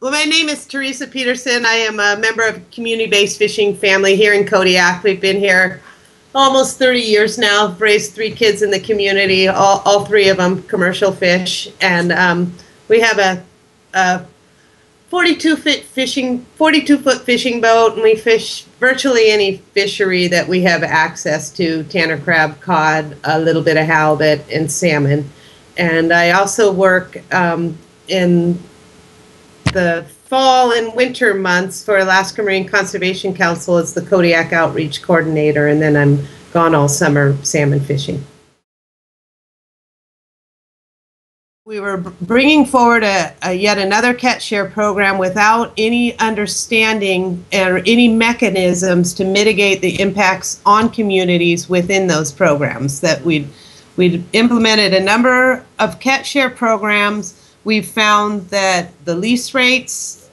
Well, my name is Teresa Peterson. I am a member of a community-based fishing family here in Kodiak. We've been here almost 30 years now. I've raised 3 kids in the community, all 3 of them commercial fish. And we have a 42-foot fishing boat, and we fish virtually any fishery that we have access to: tanner crab, cod, a little bit of halibut, and salmon. And I also work in the fall and winter months for Alaska Marine Conservation Council as the Kodiak Outreach Coordinator, and then I'm gone all summer salmon fishing. We were bringing forward yet another catch share program without any understanding or any mechanisms to mitigate the impacts on communities within those programs. That we'd implemented a number of catch share programs. We've found that the lease rates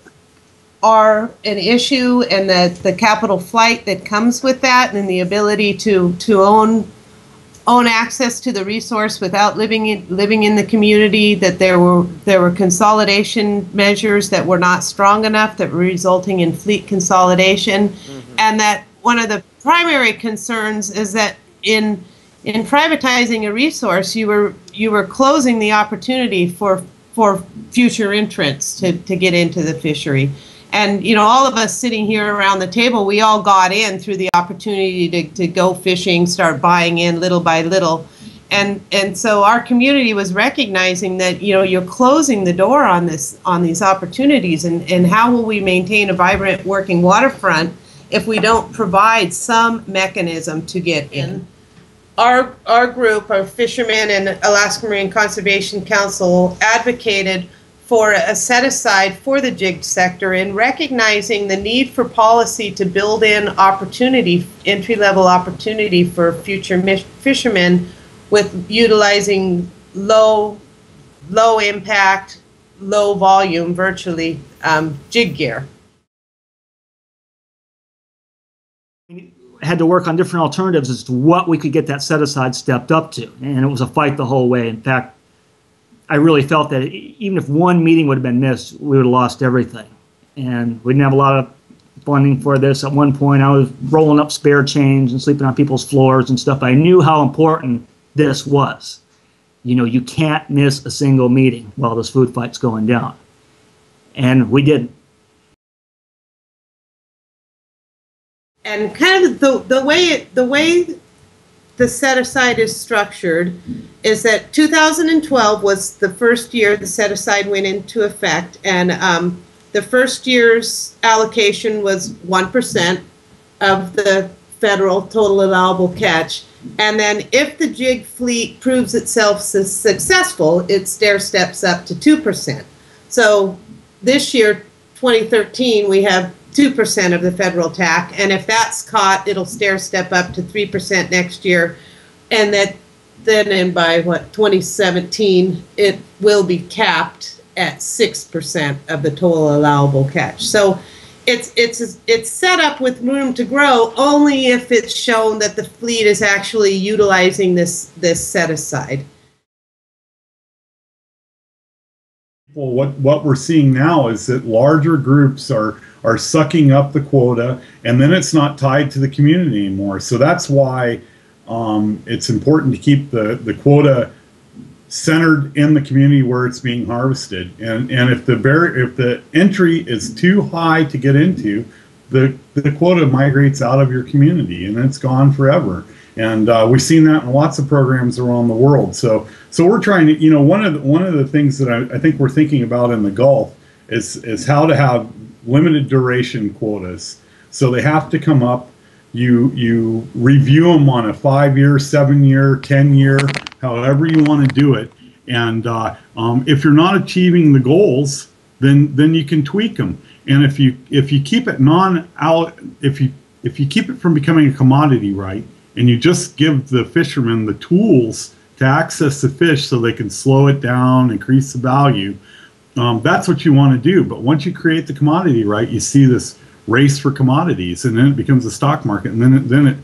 are an issue, and that the capital flight that comes with that, and the ability to own access to the resource without living in the community, that there were consolidation measures that were not strong enough, that were resulting in fleet consolidation. And that one of the primary concerns is that in privatizing a resource, you were closing the opportunity for future entrants to get into the fishery. And, you know, all of us sitting here around the table, we all got in through the opportunity to go fishing, start buying in little by little. And so our community was recognizing that, you know, you're closing the door on these opportunities, and how will we maintain a vibrant working waterfront if we don't provide some mechanism to get in? Our group, our fishermen and Alaska Marine Conservation Council, advocated for a set-aside for the jig sector, in recognizing the need for policy to build in opportunity, entry-level opportunity for future fishermen, with utilizing low impact, low volume, virtually jig gear. Had to work on different alternatives as to what we could get that set-aside stepped up to, and it was a fight the whole way. In fact, I really felt that even if one meeting would have been missed, we would have lost everything. And we didn't have a lot of funding for this. At one point, I was rolling up spare change and sleeping on people's floors and stuff. I knew how important this was. You know, you can't miss a single meeting while this food fight's going down. And we didn't. And kind of the way the set-aside is structured is that 2012 was the first year the set-aside went into effect, and the first year's allocation was 1% of the federal total allowable catch. And then if the jig fleet proves itself successful, it stair-steps up to 2%. So this year, 2013, we have 2% of the federal TAC, and if that's caught, it'll stair-step up to 3% next year, and then by 2017, it will be capped at 6% of the total allowable catch. So it's set up with room to grow only if it's shown that the fleet is actually utilizing this set aside. Well, what we're seeing now is that larger groups are sucking up the quota, and then it's not tied to the community anymore. So that's why it's important to keep the quota centered in the community where it's being harvested. And if the entry is too high to get into, the quota migrates out of your community and it's gone forever. And we've seen that in lots of programs around the world. So we're trying to, you know, one of the things that I think we're thinking about in the Gulf is how to have limited duration quotas. So they have to come up. You review them on a 5-year, 7-year, 10-year, however you want to do it. And if you're not achieving the goals, then you can tweak them. And if you keep it if you keep it from becoming a commodity right, and you just give the fishermen the tools to access the fish so they can slow it down, increase the value, that's what you want to do. But once you create the commodity right, you see this race for commodities, and then it becomes a stock market, and then it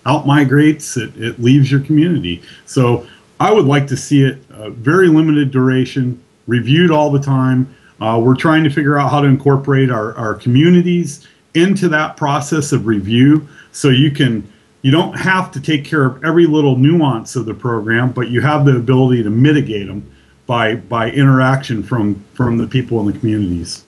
out-migrates, it leaves your community. So I would like to see it very limited duration, reviewed all the time, We're trying to figure out how to incorporate our communities into that process of review, so you don't have to take care of every little nuance of the program, but you have the ability to mitigate them by interaction from the people in the communities.